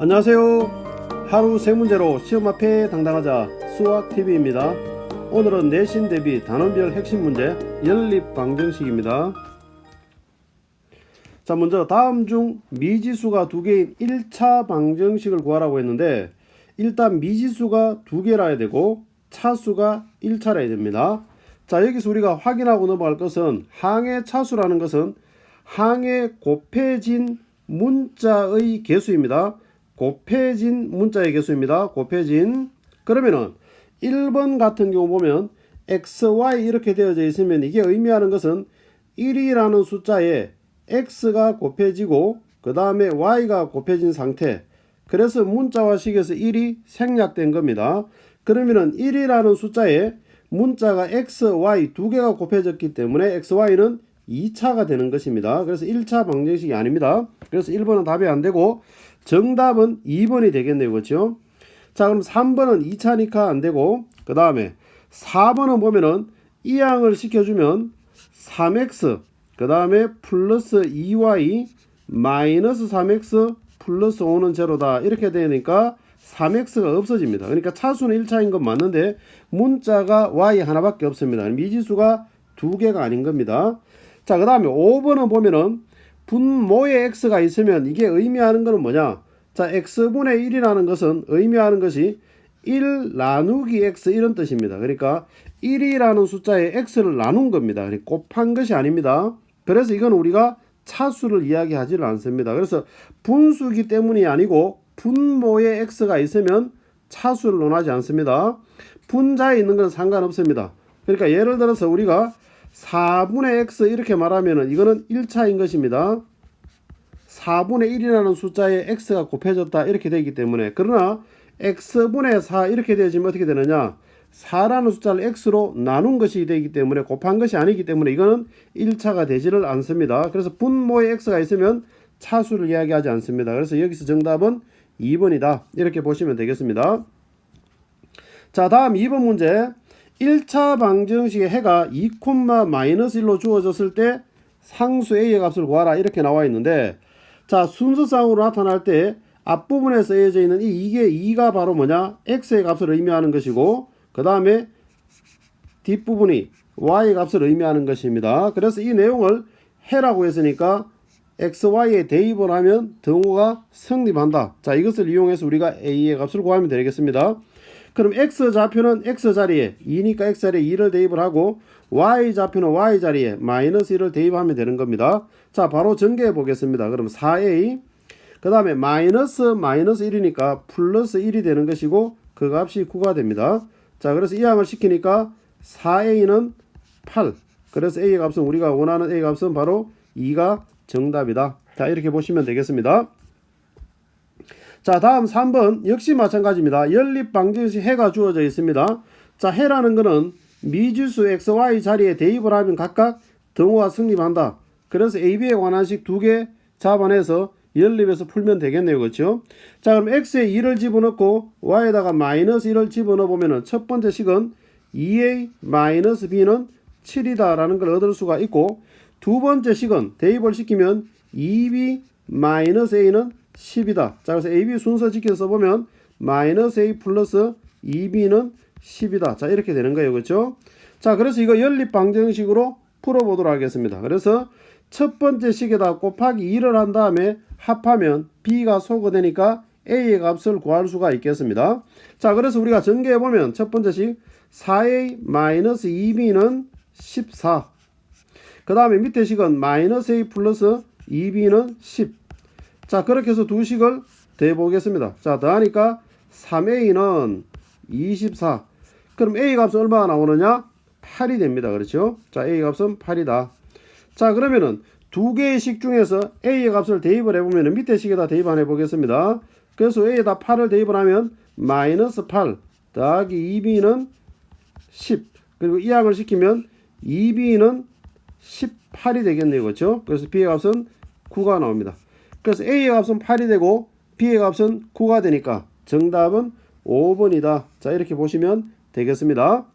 안녕하세요. 하루 세 문제로 시험 앞에 당당하자 수학TV입니다. 오늘은 내신 대비 단원별 핵심 문제 연립 방정식입니다. 자, 먼저 다음 중 미지수가 두 개인 1차 방정식을 구하라고 했는데, 일단 미지수가 두 개라야 되고 차수가 1차라야 됩니다. 자, 여기서 우리가 확인하고 넘어갈 것은 항의 차수라는 것은 항에 곱해진 문자의 개수입니다. 곱해진 문자의 개수입니다. 곱해진. 그러면은 1번 같은 경우 보면 xy 이렇게 되어져 있으면 이게 의미하는 것은 1이라는 숫자에 x가 곱해지고 그 다음에 y가 곱해진 상태. 그래서 문자와 식에서 1이 생략된 겁니다. 그러면은 1이라는 숫자에 문자가 x, y 두 개가 곱해졌기 때문에 x, y는 2차가 되는 것입니다. 그래서 1차 방정식이 아닙니다. 그래서 1번은 답이 안 되고 정답은 2번이 되겠네요. 그렇죠? 자, 그럼 3번은 2차니까 안 되고, 그 다음에 4번은 보면은 이 양을 시켜주면 3x 그 다음에 플러스 2y 마이너스 3x 플러스 5는 제로다 이렇게 되니까 3x가 없어집니다. 그러니까 차수는 1차인 건 맞는데 문자가 y 하나밖에 없습니다. 미지수가 두 개가 아닌 겁니다. 자, 그 다음에 5번은 보면은 분모에 x가 있으면 이게 의미하는 것은 뭐냐? 자, x분의 1이라는 것은 의미하는 것이 1 나누기 x 이런 뜻입니다. 그러니까 1이라는 숫자에 x를 나눈 겁니다. 그러니까 곱한 것이 아닙니다. 그래서 이건 우리가 차수를 이야기하지를 않습니다. 그래서 분수기 때문이 아니고 분모에 x가 있으면 차수를 논하지 않습니다. 분자에 있는 건 상관없습니다. 그러니까 예를 들어서 우리가 4분의 x 이렇게 말하면은 이거는 1차인 것입니다. 4분의 1이라는 숫자에 x가 곱해졌다 이렇게 되기 때문에. 그러나 x분의 4 이렇게 되어지면 어떻게 되느냐? 4라는 숫자를 x로 나눈 것이 되기 때문에 곱한 것이 아니기 때문에 이거는 1차가 되지를 않습니다. 그래서 분모에 x가 있으면 차수를 이야기하지 않습니다. 그래서 여기서 정답은 2번이다 이렇게 보시면 되겠습니다. 자, 다음 2번 문제. 1차 방정식의 해가 2, 마이너스 1로 주어졌을 때 상수 a의 값을 구하라 이렇게 나와 있는데, 자, 순서상으로 나타날 때 앞부분에 쓰여져 있는 이게 2가 바로 뭐냐? x의 값을 의미하는 것이고 그 다음에 뒷부분이 y의 값을 의미하는 것입니다. 그래서 이 내용을 해라고 했으니까 xy에 대입을 하면 등호가 성립한다. 자, 이것을 이용해서 우리가 a의 값을 구하면 되겠습니다. 그럼 x좌표는 x자리에 2니까 x자리에 2를 대입을 하고 y좌표는 y자리에 마이너스 1을 대입하면 되는 겁니다. 자, 바로 전개해 보겠습니다. 그럼 4a 그 다음에 마이너스 1이니까 플러스 1이 되는 것이고 그 값이 9가 됩니다. 자, 그래서 이 양을 시키니까 4a는 8. 그래서 a의 값은 우리가 원하는 a의 값은 바로 2가 정답이다. 자, 이렇게 보시면 되겠습니다. 자, 다음 3번 역시 마찬가지입니다. 연립 방정식 해가 주어져 있습니다. 자, 해라는 것은 미지수 x, y 자리에 대입을 하면 각각 등호가 성립한다. 그래서 AB에 관한 식 두 개 잡아내서 연립해서 풀면 되겠네요. 그렇죠? 자, 그럼 x에 2를 집어넣고 y에다가 마이너스 1을 집어넣어 보면은 첫 번째 식은 2a 마이너스 b는 7이다 라는 걸 얻을 수가 있고, 두 번째 식은 대입을 시키면 2b 마이너스 a는 10이다. 자, 그래서 AB 순서 지켜서 써보면 마이너스 A 플러스 2B는 10이다. 자, 이렇게 되는 거예요. 그렇죠? 자, 그래서 이거 연립 방정식으로 풀어보도록 하겠습니다. 그래서 첫 번째 식에다 곱하기 2를 한 다음에 합하면 B가 소거되니까 A의 값을 구할 수가 있겠습니다. 자, 그래서 우리가 전개해보면 첫 번째 식 4A 마이너스 2B는 14. 그 다음에 밑에 식은 마이너스 A 플러스 2B는 10. 자, 그렇게 해서 두 식을 더해보겠습니다. 자, 더하니까 3a는 24. 그럼 a 값은 얼마가 나오느냐? 8이 됩니다. 그렇죠? 자, a 값은 8이다. 자, 그러면은 두 개의 식 중에서 a의 값을 대입을 해보면 밑에 식에다 대입 안 해보겠습니다. 그래서 a에다 8을 대입을 하면 마이너스 8 더하기 2b는 10. 그리고 이 양을 시키면 2b는 18이 되겠네요. 그렇죠? 그래서 b의 값은 9가 나옵니다. 그래서 A의 값은 8이 되고 B의 값은 9가 되니까 정답은 5번이다. 자, 이렇게 보시면 되겠습니다.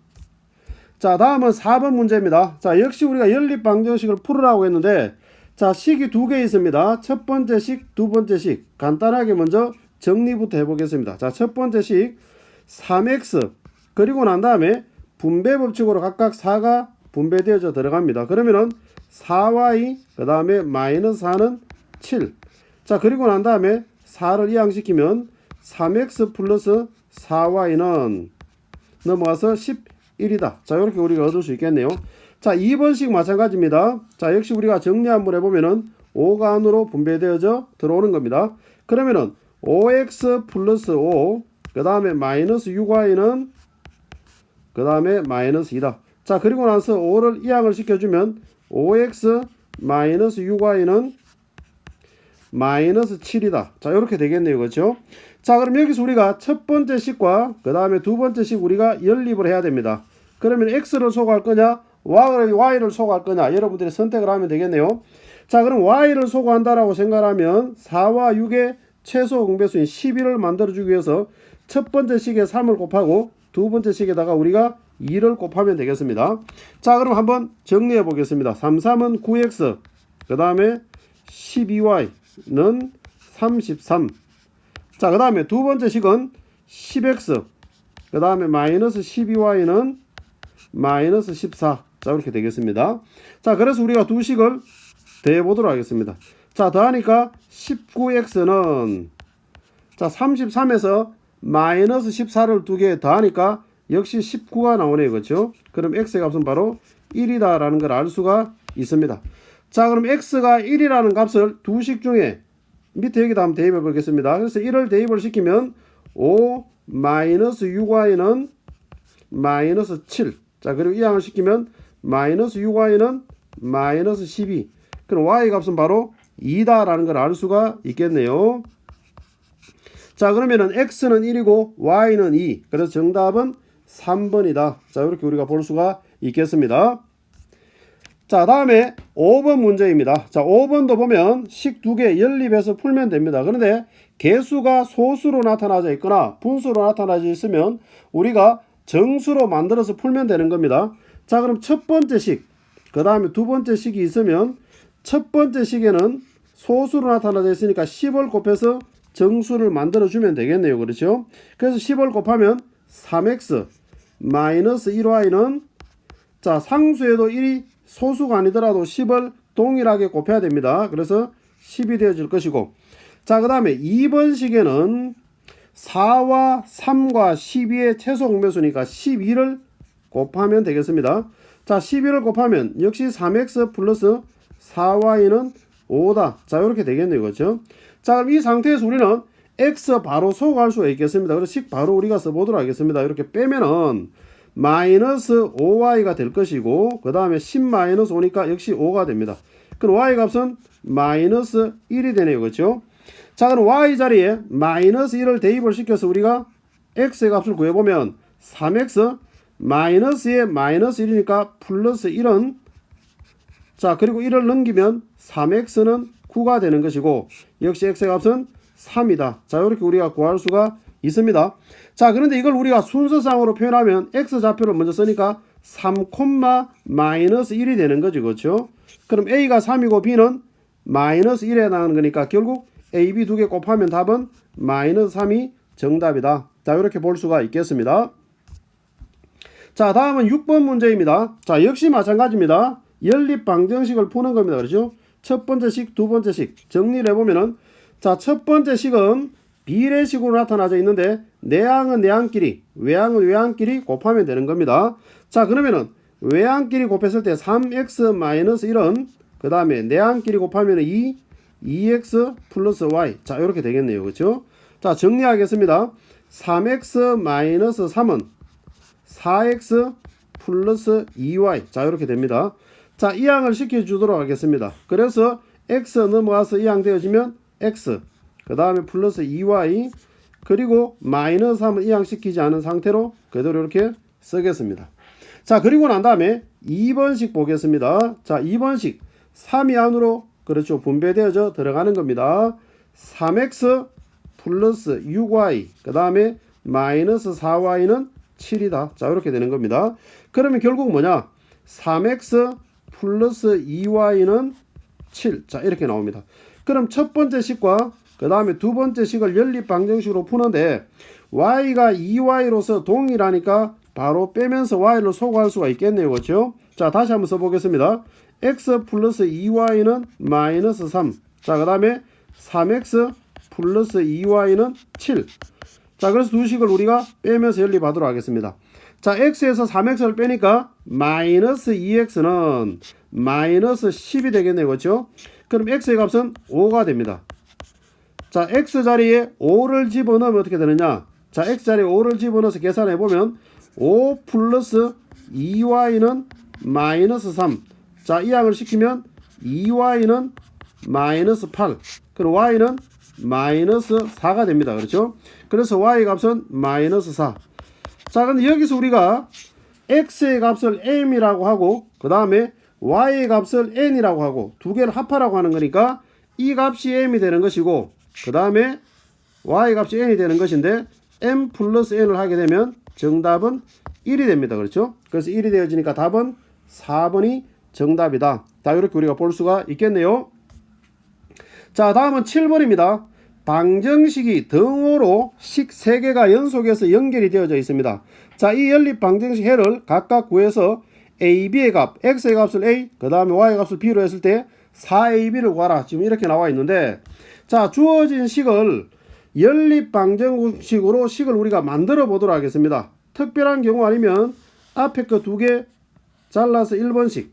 자, 다음은 4번 문제입니다. 자, 역시 우리가 연립 방정식을 풀으라고 했는데, 자, 식이 두 개 있습니다. 첫 번째 식, 두 번째 식. 간단하게 먼저 정리부터 해보겠습니다. 자, 첫 번째 식 3x 그리고 난 다음에 분배 법칙으로 각각 4가 분배되어져 들어갑니다. 그러면은 4y 그 다음에 마이너스 4는 7. 자, 그리고 난 다음에 4를 이항시키면 3x 플러스 4y는 넘어가서 11이다. 자, 이렇게 우리가 얻을 수 있겠네요. 자, 2번식 마찬가지입니다. 자, 역시 우리가 정리 한번 해보면은 5가 안으로 분배되어져 들어오는 겁니다. 그러면은 5x 플러스 5, 그 다음에 마이너스 6y는 그 다음에 마이너스 2다. 자, 그리고 나서 5를 이항을 시켜주면 5x 마이너스 6y는 마이너스 7이다. 자, 이렇게 되겠네요. 그렇죠? 자, 그럼 여기서 우리가 첫 번째 식과 그 다음에 두 번째 식 우리가 연립을 해야 됩니다. 그러면 x를 소거할 거냐 y를 소거할 거냐 여러분들이 선택을 하면 되겠네요. 자, 그럼 y를 소거한다라고 생각하면 4와 6의 최소 공배수인 11을 만들어주기 위해서 첫 번째 식에 3을 곱하고 두 번째 식에다가 우리가 2를 곱하면 되겠습니다. 자, 그럼 한번 정리해 보겠습니다. 3, 3은 9x 그 다음에 12y는 33. 자, 그 다음에 두 번째 식은 10x 그 다음에 마이너스 12y는 마이너스 14. 자, 이렇게 되겠습니다. 자, 그래서 우리가 두 식을 더해보도록 하겠습니다. 자, 더하니까 19x는 자 33에서 마이너스 14를 두 개 더하니까 역시 19가 나오네요. 그렇죠? 그럼 x의 값은 바로 1이다 라는 걸 알 수가 있습니다. 자, 그럼 x가 1이라는 값을 두 식 중에 밑에 여기다 한번 대입해 보겠습니다. 그래서 1을 대입을 시키면 5 마이너스 6y는 마이너스 7. 자, 그리고 이항을 시키면 마이너스 6y는 마이너스 12. 그럼 y 값은 바로 2다 라는 걸 알 수가 있겠네요. 자, 그러면은 x는 1이고 y는 2. 그래서 정답은 3번이다. 자, 이렇게 우리가 볼 수가 있겠습니다. 자, 다음에 5번 문제입니다. 자, 5번도 보면 식 두 개 연립해서 풀면 됩니다. 그런데 개수가 소수로 나타나져 있거나 분수로 나타나져 있으면 우리가 정수로 만들어서 풀면 되는 겁니다. 자, 그럼 첫 번째 식, 그 다음에 두 번째 식이 있으면 첫 번째 식에는 소수로 나타나져 있으니까 10을 곱해서 정수를 만들어 주면 되겠네요. 그렇죠? 그래서 10을 곱하면 3x 마이너스 1y는 자, 상수에도 1이 소수가 아니더라도 10을 동일하게 곱해야 됩니다. 그래서 10이 되어질 것이고, 자, 그 다음에 2번 식에는 4와 3과 12의 최소 공배수니까 12를 곱하면 되겠습니다. 자, 12를 곱하면 역시 3x 플러스 4y는 5다. 자, 이렇게 되겠네요. 그렇죠? 자, 그럼 이 상태에서 우리는 x 바로 소거할 수가 있겠습니다. 그래서 식 바로 우리가 써보도록 하겠습니다. 이렇게 빼면은 마이너스 5y가 될 것이고, 그 다음에 10 마이너스 5니까 역시 5가 됩니다. 그럼 y 값은 마이너스 1이 되네요. 그렇죠? 자, 그럼 y 자리에 마이너스 1을 대입을 시켜서 우리가 x의 값을 구해보면 3x 마이너스에 마이너스 1이니까 플러스 1은 자, 그리고 1을 넘기면 3x는 9가 되는 것이고, 역시 x의 값은 3이다. 자, 이렇게 우리가 구할 수가 있습니다. 자, 그런데 이걸 우리가 순서상으로 표현하면 x 좌표를 먼저 쓰니까 3, 마이너스 1이 되는 거죠. 그렇죠? 그럼 a가 3이고 b는 마이너스 1에 해당하는 거니까 결국 a, b 두 개 곱하면 답은 마이너스 3이 정답이다. 자, 이렇게 볼 수가 있겠습니다. 자, 다음은 6번 문제입니다. 자, 역시 마찬가지입니다. 연립 방정식을 푸는 겁니다. 그렇죠? 첫 번째 식, 두 번째 식 정리를 해보면은 자, 첫 번째 식은 비례식으로 나타나져 있는데 내항은 내항끼리, 외항은 외항끼리 곱하면 되는 겁니다. 자, 그러면은 외항끼리 곱했을 때 3x-1은 그 다음에 내항끼리 곱하면 2x 플러스 y. 자, 이렇게 되겠네요. 그렇죠? 자, 정리하겠습니다. 3x-3은 4x 플러스 2y. 자, 이렇게 됩니다. 자, 이항을 시켜주도록 하겠습니다. 그래서 x 넘어가서 이항 되어지면 x, 그 다음에 플러스 2y, 그리고 마이너스 3은 이항 시키지 않은 상태로 그대로 이렇게 쓰겠습니다. 자, 그리고 난 다음에 2번식 보겠습니다. 자, 2번식 3이 안으로 그렇죠, 분배되어져 들어가는 겁니다. 3x 플러스 6y, 그 다음에 마이너스 4y는 7이다. 자, 이렇게 되는 겁니다. 그러면 결국 뭐냐? 3x 플러스 2y는 7. 자, 이렇게 나옵니다. 그럼 첫 번째 식과 그 다음에 두 번째 식을 연립 방정식으로 푸는데 y가 2y로서 동일하니까 바로 빼면서 y를 소거할 수가 있겠네요. 그렇죠? 자, 다시 한번 써보겠습니다. x 플러스 2y는 마이너스 3. 자, 그 다음에 3x 플러스 2y는 7. 자, 그래서 두 식을 우리가 빼면서 연립하도록 하겠습니다. 자, x에서 3x를 빼니까 마이너스 2x는 마이너스 10이 되겠네요. 그렇죠? 그럼 x의 값은 5가 됩니다. 자, x 자리에 5를 집어넣으면 어떻게 되느냐? 자, x 자리에 5를 집어넣어서 계산해보면 5 플러스 2y는 마이너스 3. 자, 이 양을 시키면 2y는 마이너스 8. 그럼 y는 마이너스 4가 됩니다. 그렇죠? 그래서 y 값은 마이너스 4. 자, 근데 여기서 우리가 x의 값을 m이라고 하고 그 다음에 y의 값을 n이라고 하고 두 개를 합하라고 하는 거니까 이 값이 m이 되는 것이고 그 다음에 y 값이 n이 되는 것인데 m 플러스 n을 하게 되면 정답은 1이 됩니다. 그렇죠? 그래서 1이 되어지니까 답은 4번이 정답이다. 자, 이렇게 우리가 볼 수가 있겠네요. 자, 다음은 7번입니다. 방정식이 등호로 식 3개가 연속해서 연결이 되어져 있습니다. 자, 이 연립 방정식 해를 각각 구해서 a, b의 값, x의 값을 a, 그 다음에 y의 값을 b로 했을 때 4ab를 구하라. 지금 이렇게 나와 있는데, 자, 주어진 식을 연립 방정식으로 식을 우리가 만들어 보도록 하겠습니다. 특별한 경우 아니면 앞에 거 2개 잘라서 1번씩,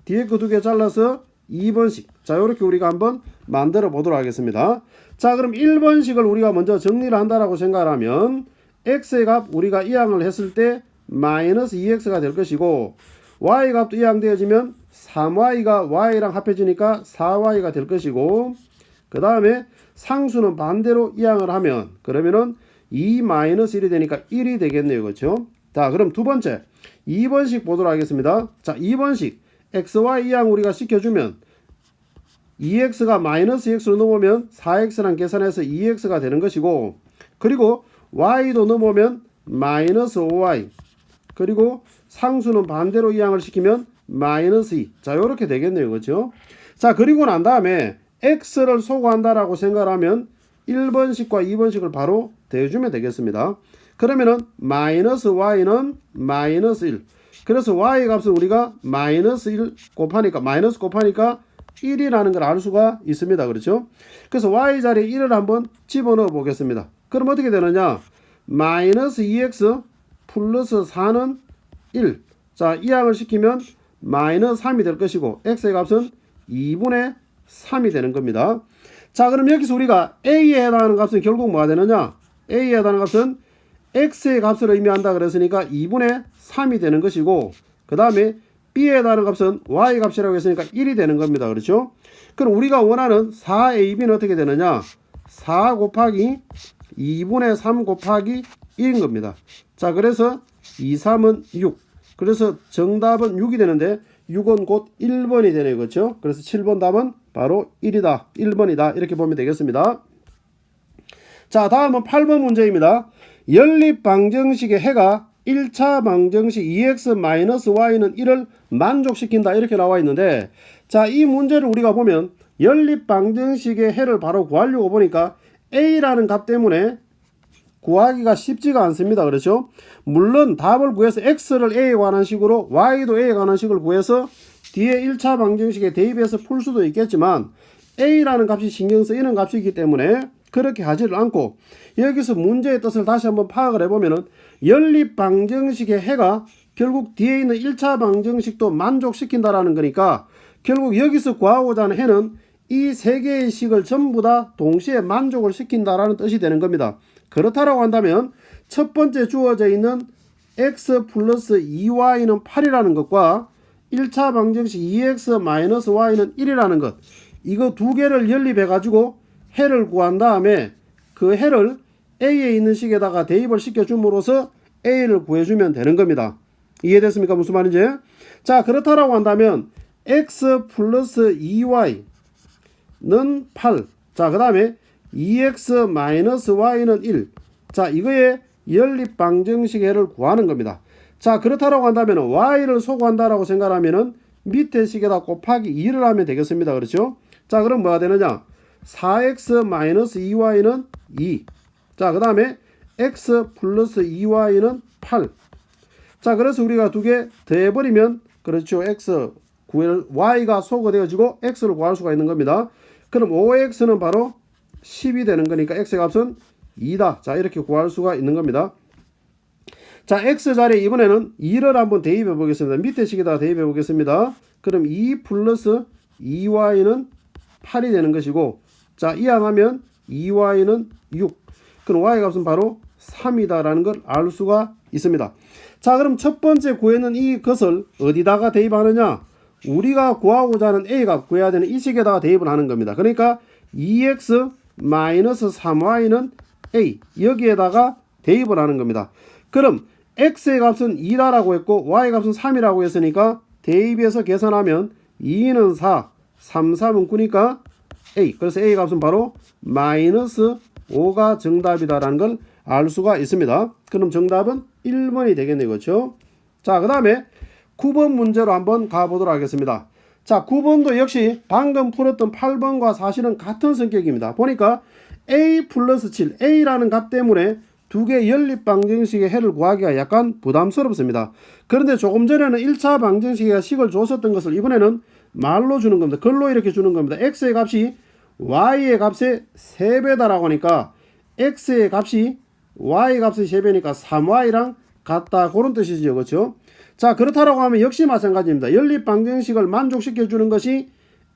뒤에 거 2개 잘라서 2번씩. 자, 이렇게 우리가 한번 만들어 보도록 하겠습니다. 자, 그럼 1번식을 우리가 먼저 정리를 한다라고 생각하면 x의 값 우리가 이항을 했을 때 마이너스 2x가 될 것이고 y 값도 이항되어지면 3y가 y랑 합해지니까 4y가 될 것이고 그 다음에 상수는 반대로 이항을 하면 그러면은 2 마이너스 1이 되니까 1이 되겠네요. 그렇죠? 자, 그럼 두 번째 2번식 보도록 하겠습니다. 자, 2번식 xy 이항 우리가 시켜주면 2x가 마이너스 2x로 넘으면 4x랑 계산해서 2x가 되는 것이고 그리고 y도 넘으면 마이너스 5y 그리고 상수는 반대로 이항을 시키면 마이너스 2. 자, 요렇게 되겠네요. 그렇죠? 자, 그리고 난 다음에 x를 소거한다라고 생각하면 1번식과 2번식을 바로 대주면 되겠습니다. 그러면은 마이너스 y는 마이너스 1. 그래서 y 값은 우리가 마이너스 1 곱하니까 마이너스 곱하니까 1이라는 걸 알 수가 있습니다. 그렇죠? 그래서 y 자리에 1을 한번 집어넣어 보겠습니다. 그럼 어떻게 되느냐? 마이너스 2x 플러스 4는 1. 자, 이항을 시키면 마이너스 3이 될 것이고 x의 값은 2분의 3이 되는 겁니다. 자, 그럼 여기서 우리가 a에 해당하는 값은 결국 뭐가 되느냐? a에 해당하는 값은 x의 값을 의미한다 그랬으니까 2분의 3이 되는 것이고 그 다음에 b에 해당하는 값은 y 값이라고 했으니까 1이 되는 겁니다. 그렇죠? 그럼 우리가 원하는 4ab는 어떻게 되느냐? 4 곱하기 2분의 3 곱하기 1인 겁니다. 자, 그래서 2, 3은 6. 그래서 정답은 6이 되는데 6은 곧 1번이 되네요. 그렇죠? 그래서 7번 답은 바로 1이다. 1번이다. 이렇게 보면 되겠습니다. 자, 다음은 8번 문제입니다. 연립 방정식의 해가 1차 방정식 2x-y는 1을 만족시킨다. 이렇게 나와 있는데 자, 이 문제를 우리가 보면 연립 방정식의 해를 바로 구하려고 보니까 a라는 값 때문에 구하기가 쉽지가 않습니다. 그렇죠? 물론 답을 구해서 x를 a에 관한 식으로 y도 a에 관한 식을 구해서 뒤에 1차 방정식에 대입해서 풀 수도 있겠지만 a라는 값이 신경 쓰이는 값이기 때문에 그렇게 하지를 않고 여기서 문제의 뜻을 다시 한번 파악을 해보면은 연립 방정식의 해가 결국 뒤에 있는 1차 방정식도 만족시킨다라는 거니까 결국 여기서 구하고자 하는 해는 이 세 개의 식을 전부 다 동시에 만족을 시킨다라는 뜻이 되는 겁니다. 그렇다라고 한다면 첫 번째 주어져 있는 x 플러스 2y는 8이라는 것과 1차 방정식 2x-y는 1이라는 것 이거 두 개를 연립해 가지고 해를 구한 다음에 그 해를 a에 있는 식에다가 대입을 시켜줌으로써 a를 구해주면 되는 겁니다. 이해됐습니까? 무슨 말인지? 자, 그렇다라고 한다면 x 플러스 2y는 8. 자, 그 다음에 2x-y는 1. 자, 이거의 연립 방정식 해를 구하는 겁니다. 자, 그렇다라고 한다면 y를 소구한다라고 생각하면은 밑에 식에다 곱하기 2를 하면 되겠습니다. 그렇죠? 자, 그럼 뭐가 되느냐? 4x 마이너스 2y는 2. 자, 그 다음에 x 플러스 2y는 8. 자, 그래서 우리가 두 개 더해버리면, 그렇죠. x 구할, y가 소거되어지고 x를 구할 수가 있는 겁니다. 그럼 5x는 바로 10이 되는 거니까 x의 값은 2다. 자, 이렇게 구할 수가 있는 겁니다. 자, x 자리에 이번에는 2를 한번 대입해 보겠습니다. 밑에 식에다가 대입해 보겠습니다. 그럼 2 플러스 2y는 8이 되는 것이고, 자, 이항하면 2y는 6. 그럼 y 값은 바로 3이다 라는 걸 알 수가 있습니다. 자, 그럼 첫 번째 구해는 이것을 어디다가 대입하느냐? 우리가 구하고자 하는 a 값 구해야 되는 이 식에다가 대입을 하는 겁니다. 그러니까 2x 마이너스 3y는 a, 여기에다가 대입을 하는 겁니다. 그럼 x의 값은 2다라고 했고 y 값은 3이라고 했으니까 대입해서 계산하면 2는 4, 3, 3은 9니까 a. 그래서 a 값은 바로 마이너스 5가 정답이다라는 걸 알 수가 있습니다. 그럼 정답은 1번이 되겠네요. 그렇죠? 자, 그 다음에 9번 문제로 한번 가보도록 하겠습니다. 자, 9번도 역시 방금 풀었던 8번과 사실은 같은 성격입니다. 보니까 a 플러스 7, a라는 값 때문에 두 개 연립 방정식의 해를 구하기가 약간 부담스럽습니다. 그런데 조금 전에는 1차 방정식의 식을 줬었던 것을 이번에는 말로 주는 겁니다. 글로 이렇게 주는 겁니다. x의 값이 y의 값의 3배다라고 하니까 x의 값이 y 값의 3배니까 3y랑 같다, 그런 뜻이죠. 그렇죠? 자, 그렇다라고 하면 역시 마찬가지입니다. 연립 방정식을 만족시켜 주는 것이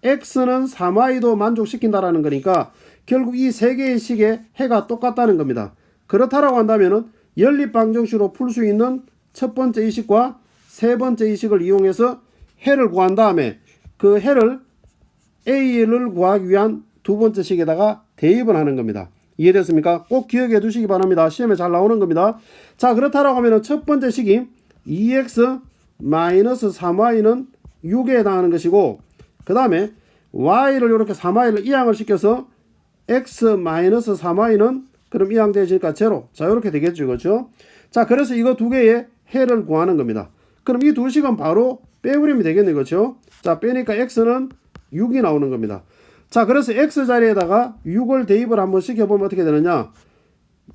x는 3y도 만족시킨다라는 거니까 결국 이 세 개의 식의 해가 똑같다는 겁니다. 그렇다라고 한다면은 연립 방정식으로 풀 수 있는 첫 번째 이식과 세 번째 이식을 이용해서 해를 구한 다음에 그 해를 a를 구하기 위한 두 번째 식에다가 대입을 하는 겁니다. 이해됐습니까? 꼭 기억해 두시기 바랍니다. 시험에 잘 나오는 겁니다. 자, 그렇다라고 하면 첫 번째 식이 2x 마이너스 3y는 6에 해당하는 것이고, 그 다음에 y를 이렇게 3y를 이항을 시켜서 x 마이너스 3y는 그럼 이항되어지니까 제로. 자, 이렇게 되겠죠. 그렇죠? 자, 그래서 이거 두 개의 해를 구하는 겁니다. 그럼 이 두 식은 바로 빼버리면 되겠네요. 그렇죠? 자, 빼니까 x는 6이 나오는 겁니다. 자, 그래서 x 자리에다가 6을 대입을 한번 시켜보면 어떻게 되느냐?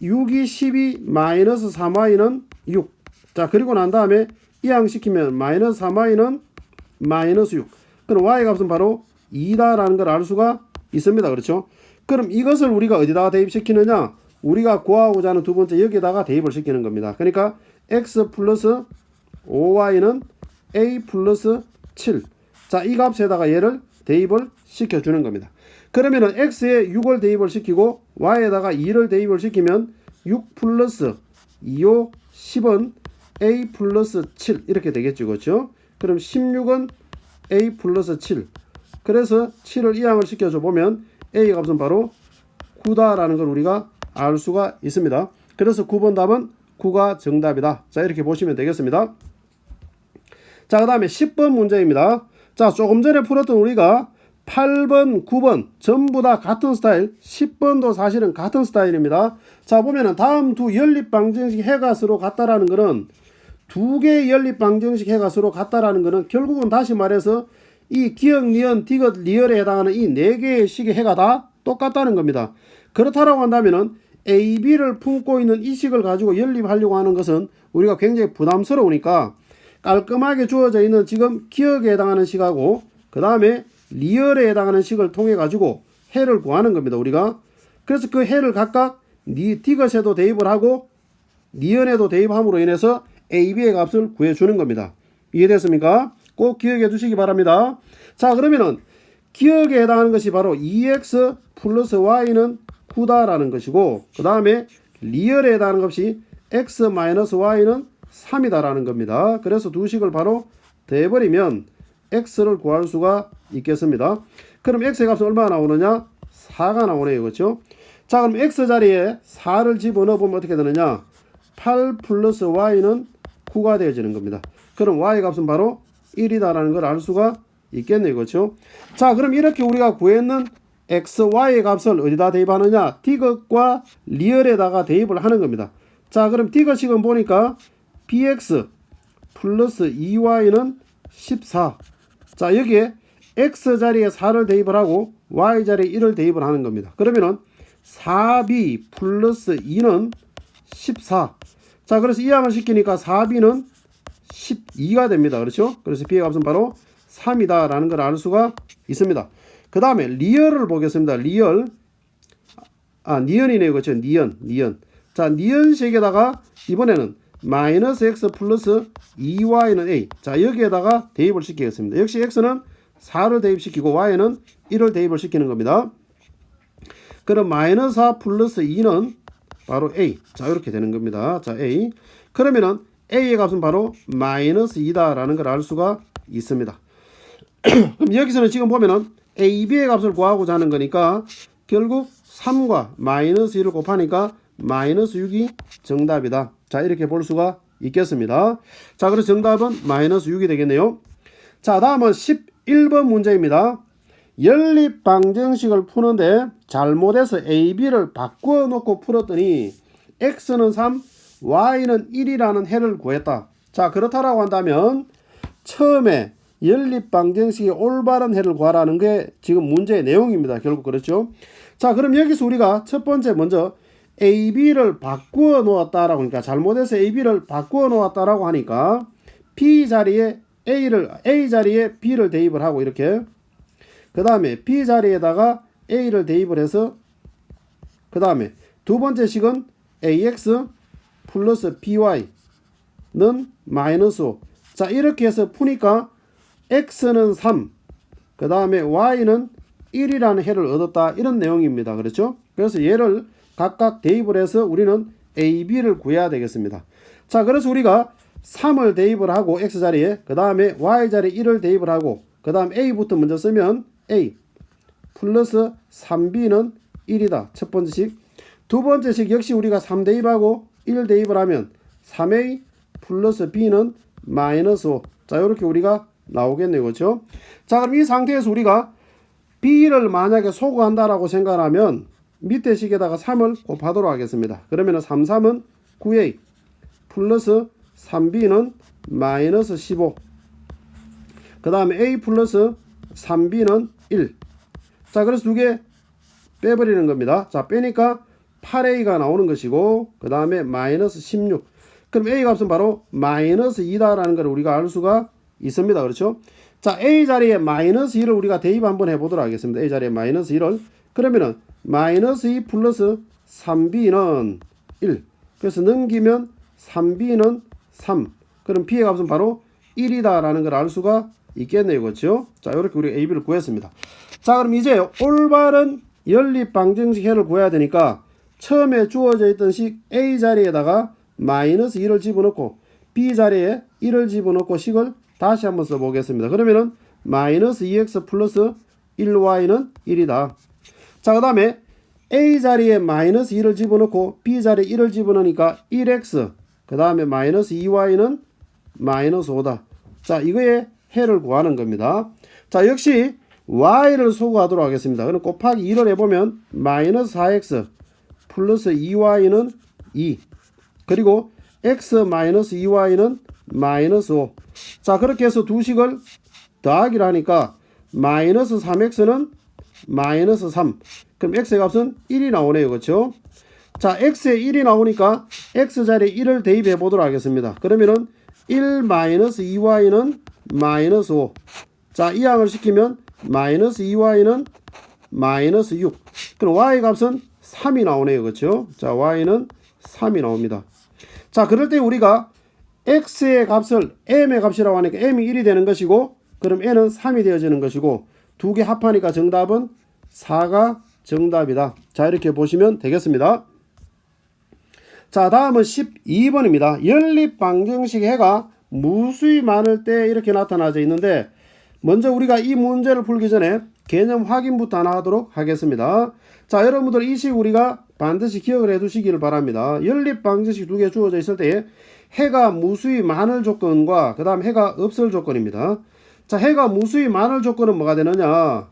6이 12 마이너스 3y는 6. 자, 그리고 난 다음에 이항시키면 마이너스 3y는 마이너스 6. 그럼 y 값은 바로 2다라는 걸 알 수가 있습니다. 그렇죠? 그럼 이것을 우리가 어디다가 대입시키느냐? 우리가 구하고자 하는 두 번째 여기에다가 대입을 시키는 겁니다. 그러니까 x 플러스 5y는 a 플러스 7. 자, 이 값에다가 얘를 대입을 시켜주는 겁니다. 그러면은 x에 6을 대입을 시키고 y에다가 2를 대입을 시키면 6 플러스 2호 10은 a 플러스 7 이렇게 되겠죠. 그렇죠? 그럼 16은 a 플러스 7. 그래서 7을 이항을 시켜줘 보면 a 값은 바로 9다라는 걸 우리가 알 수가 있습니다. 그래서 9번 답은 9가 정답이다. 자, 이렇게 보시면 되겠습니다. 자, 그 다음에 10번 문제입니다. 자, 조금 전에 풀었던 우리가 8번, 9번 전부 다 같은 스타일, 10번도 사실은 같은 스타일입니다. 자, 보면은 다음 두 연립 방정식 해가 서로 같다라는 거는 두 개의 연립 방정식 해가 서로 같다라는 거는 결국은 다시 말해서 이 기역, 니은, 디귿, 리을에 해당하는 이 네 개의 식의 해가 다 똑같다는 겁니다. 그렇다라고 한다면은 A, B를 품고 있는 이 식을 가지고 연립하려고 하는 것은 우리가 굉장히 부담스러우니까 깔끔하게 주어져 있는 지금 기역에 해당하는 식하고 그 다음에 리을에 해당하는 식을 통해 가지고 해를 구하는 겁니다. 우리가 그래서 그 해를 각각 디귿에도 대입을 하고 니은에도 대입함으로 인해서 A, B의 값을 구해주는 겁니다. 이해됐습니까? 꼭 기억해 두시기 바랍니다. 자, 그러면은 기역에 해당하는 것이 바로 2x 플러스 y는 9다라는 것이고 그 다음에 리을에 해당하는 것이 x 마이너스 y는 3이다라는 겁니다. 그래서 두 식을 바로 더해버리면 x를 구할 수가 있겠습니다. 그럼 x의 값은 얼마나 나오느냐? 4가 나오네요. 그렇죠? 자, 그럼 x 자리에 4를 집어넣어 보면 어떻게 되느냐? 8 플러스 y는 9가 되어지는 겁니다. 그럼 y 값은 바로 1이다라는 걸 알 수가 있겠네요. 그렇죠? 자, 그럼 이렇게 우리가 구했는 x, y의 값을 어디다 대입하느냐? 디귿과 리을에다가 대입을 하는 겁니다. 자, 그럼 디귿식은 보니까 bx 플러스 2y는 14. 자, 여기에 X자리에 4를 대입을 하고 Y자리에 1을 대입을 하는 겁니다. 그러면은 4B 플러스 2는 14. 자, 그래서 이항을 시키니까 4B는 12가 됩니다. 그렇죠? 그래서 B의 값은 바로 3이다 라는 걸 알 수가 있습니다. 그 다음에 리얼을 보겠습니다. 리얼. 니은이네요. 그렇죠? 니은. 자, 니은식에다가 이번에는 마이너스 x 플러스 2y는 a. 자, 여기에다가 대입을 시키겠습니다. 역시 x는 4를 대입시키고 y는 1을 대입을 시키는 겁니다. 그럼 마이너스 4 플러스 2는 바로 a. 자, 이렇게 되는 겁니다. 자, a. 그러면은 a의 값은 바로 마이너스 2다 라는 걸 알 수가 있습니다. 그럼 여기서는 지금 보면은 a, b의 값을 구하고자 하는 거니까 결국 3과 마이너스 2를 곱하니까 마이너스 6이 정답이다. 자, 이렇게 볼 수가 있겠습니다. 자, 그래서 정답은 마이너스 6이 되겠네요. 자, 다음은 11번 문제입니다. 연립방정식을 푸는데 잘못해서 a, b를 바꾸어 놓고 풀었더니 x는 3, y는 1이라는 해를 구했다. 자, 그렇다라고 한다면 처음에 연립방정식의 올바른 해를 구하라는 게 지금 문제의 내용입니다. 결국 그렇죠. 자, 그럼 여기서 우리가 첫 번째 먼저 a, b를 바꾸어 놓았다라고 하니까 잘못해서 a, b를 바꾸어 놓았다라고 하니까 b 자리에 a 자리에 b를 대입을 하고 이렇게 그 다음에 b 자리에다가 a를 대입을 해서 그 다음에 두 번째 식은 ax 플러스 by는 마이너스 5. 자, 이렇게 해서 푸니까 x는 3, 그 다음에 y는 1이라는 해를 얻었다. 이런 내용입니다. 그렇죠? 그래서 얘를 각각 대입을 해서 우리는 a, b를 구해야 되겠습니다. 자, 그래서 우리가 3을 대입을 하고 x자리에 그 다음에 y자리에 1을 대입을 하고 그 다음 a부터 먼저 쓰면 a 플러스 3b는 1이다. 첫 번째 식. 두 번째 식 역시 우리가 3 대입하고 1 대입을 하면 3a 플러스 b는 마이너스 5. 자, 이렇게 우리가 나오겠네요. 그렇죠? 자, 그럼 이 상태에서 우리가 b를 만약에 소거한다라고 생각하면 밑에 식에다가 3을 곱하도록 하겠습니다. 그러면 3, 3은 9a 플러스 3b는 마이너스 15. 그 다음에 a 플러스 3b는 1. 자, 그래서 두 개 빼버리는 겁니다. 자, 빼니까 8a가 나오는 것이고 그 다음에 마이너스 16. 그럼 a 값은 바로 마이너스 2다라는 걸 우리가 알 수가 있습니다. 그렇죠? 자, a 자리에 마이너스 2를 우리가 대입 한번 해보도록 하겠습니다. a 자리에 마이너스 2를 그러면은 마이너스 2 플러스 3b는 1. 그래서 넘기면 3b는 3. 그럼 b의 값은 바로 1이다 라는 걸 알 수가 있겠네요. 그렇죠? 자, 이렇게 우리 a, b를 구했습니다. 자, 그럼 이제 올바른 연립방정식 해를 구해야 되니까 처음에 주어져 있던 식 a 자리에다가 마이너스 2를 집어넣고 b 자리에 1을 집어넣고 식을 다시 한번 써보겠습니다. 그러면은 마이너스 2x 플러스 1y는 1이다. 자, 그 다음에 a 자리에 마이너스 2를 집어넣고 b 자리에 1을 집어넣으니까 1x 그 다음에 마이너스 2y는 마이너스 5다. 자, 이거의 해를 구하는 겁니다. 자, 역시 y를 소거하도록 하겠습니다. 그럼 곱하기 2를 해보면 마이너스 4x 플러스 2y는 2 그리고 x 마이너스 2y는 마이너스 5. 자, 그렇게 해서 두 식을 더하기를 하니까 마이너스 3x는 마이너스 3. 그럼 x의 값은 1이 나오네요. 그렇죠? 자, x에 1이 나오니까 x자리에 1을 대입해 보도록 하겠습니다. 그러면은 1 마이너스 2y는 마이너스 5. 자, 이 항을 시키면 마이너스 2y는 마이너스 6. 그럼 y 값은 3이 나오네요. 그렇죠? 자, y는 3이 나옵니다. 자, 그럴 때 우리가 x의 값을 m의 값이라고 하니까 m이 1이 되는 것이고 그럼 n은 3이 되어지는 것이고 두 개 합하니까 정답은 4가 정답이다. 자, 이렇게 보시면 되겠습니다. 자, 다음은 12번입니다. 연립방정식 해가 무수히 많을 때 이렇게 나타나져 있는데 먼저 우리가 이 문제를 풀기 전에 개념 확인부터 하나 하도록 하겠습니다. 자, 여러분들 이 식 우리가 반드시 기억을 해 두시기를 바랍니다. 연립방정식 두 개 주어져 있을 때 해가 무수히 많을 조건과 그 다음 해가 없을 조건입니다. 자, 해가 무수히 많을 조건은 뭐가 되느냐?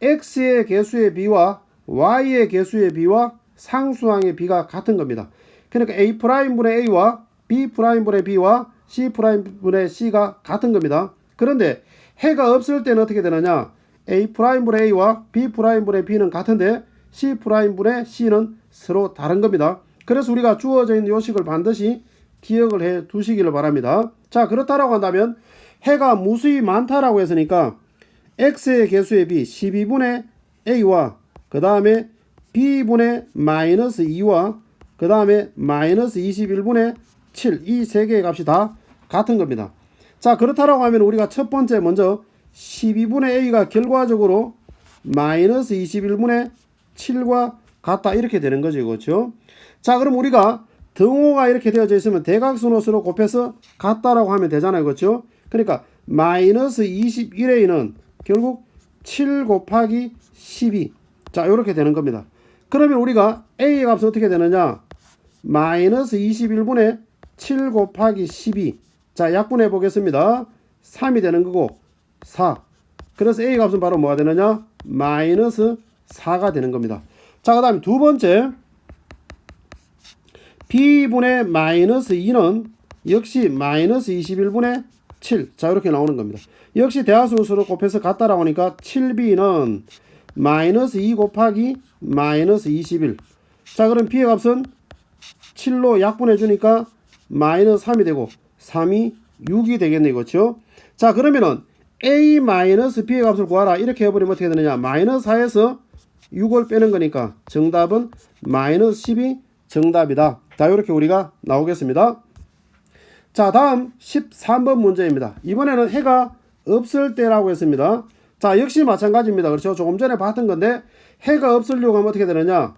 x의 개수의 b와 y의 개수의 b와 상수항의 b가 같은 겁니다. 그러니까 a'분의 a와 b'분의 b와 c'분의 c가 같은 겁니다. 그런데 해가 없을 때는 어떻게 되느냐? A'분의 A와 B'분의 B는 같은데 C'분의 C는 서로 다른 겁니다. 그래서 우리가 주어져 있는 요식을 반드시 기억을 해 두시기를 바랍니다. 자, 그렇다라고 한다면 해가 무수히 많다라고 했으니까 x의 개수의 b 12분의 a와 그 다음에 b분의 마이너스 2와 그 다음에 마이너스 21분의 7 이 세 개의 값이 다 같은 겁니다. 자, 그렇다라고 하면 우리가 첫 번째 먼저 12분의 a가 결과적으로 마이너스 21분의 7과 같다 이렇게 되는 거죠. 그렇죠? 자, 그럼 우리가 등호가 이렇게 되어져 있으면 대각선호수로 곱해서 같다라고 하면 되잖아요. 그렇죠? 그러니까 마이너스 21a는 결국 7 곱하기 12. 자, 이렇게 되는 겁니다. 그러면 우리가 a의 값은 어떻게 되느냐? 마이너스 21분의 7 곱하기 12. 자, 약분해 보겠습니다. 3이 되는 거고 4. 그래서 a 값은 바로 뭐가 되느냐? 마이너스 4가 되는 겁니다. 자, 그 다음에 두 번째 b분의 마이너스 2는 역시 마이너스 21분의 7. 자, 이렇게 나오는 겁니다. 역시 대하수수로 곱해서 같다라고 하니까 7b는 마이너스 2 곱하기 마이너스 21. 자, 그럼 b의 값은 7로 약분해 주니까 마이너스 3이 되고 3이 6이 되겠네. 그렇죠? 자, 그러면은 a 마이너스 b의 값을 구하라 이렇게 해버리면 어떻게 되느냐? 마이너스 4에서 6을 빼는 거니까 정답은 마이너스 10이 정답이다. 자, 이렇게 우리가 나오겠습니다. 자, 다음 13번 문제입니다. 이번에는 해가 없을 때라고 했습니다. 자, 역시 마찬가지입니다. 그렇죠? 조금 전에 봤던 건데 해가 없으려고 하면 어떻게 되느냐?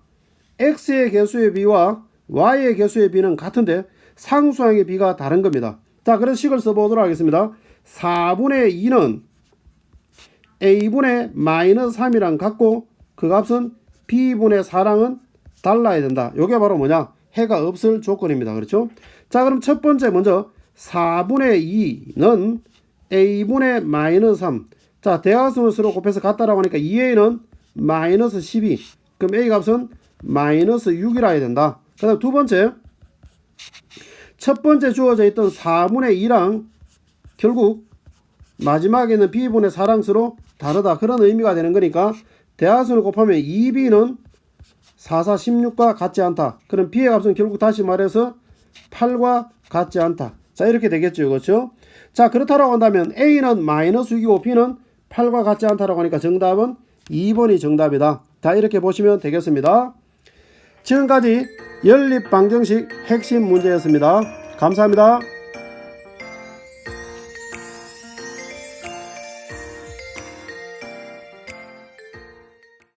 x의 개수의 b와 y의 개수의 b는 같은데 상수항의 b가 다른 겁니다. 자, 그래서 식을 써보도록 하겠습니다. 4분의 2는 a분의 마이너스 3이랑 같고 그 값은 b분의 4랑은 달라야 된다. 이게 바로 뭐냐? 해가 없을 조건입니다. 그렇죠? 자, 그럼 첫 번째 먼저 4분의 2는 a분의 마이너스 3. 자, 대하수수로 곱해서 같다라고 하니까 2a는 마이너스 12. 그럼 a 값은 마이너스 6이라 해야 된다. 그 다음 두 번째 첫 번째 주어져 있던 4분의 2랑 결국 마지막에 있는 b분의 4랑 서로 다르다. 그런 의미가 되는 거니까 대하수를 곱하면 2b는 4, 4, 16과 같지 않다. 그럼 b의 값은 결국 다시 말해서 8과 같지 않다. 자, 이렇게 되겠죠. 그렇죠? 자, 그렇다라고 한다면 a는 마이너스 6이고 b는 8과 같지 않다라고 하니까 정답은 2번이 정답이다. 자, 이렇게 보시면 되겠습니다. 지금까지 연립방정식 핵심 문제였습니다. 감사합니다.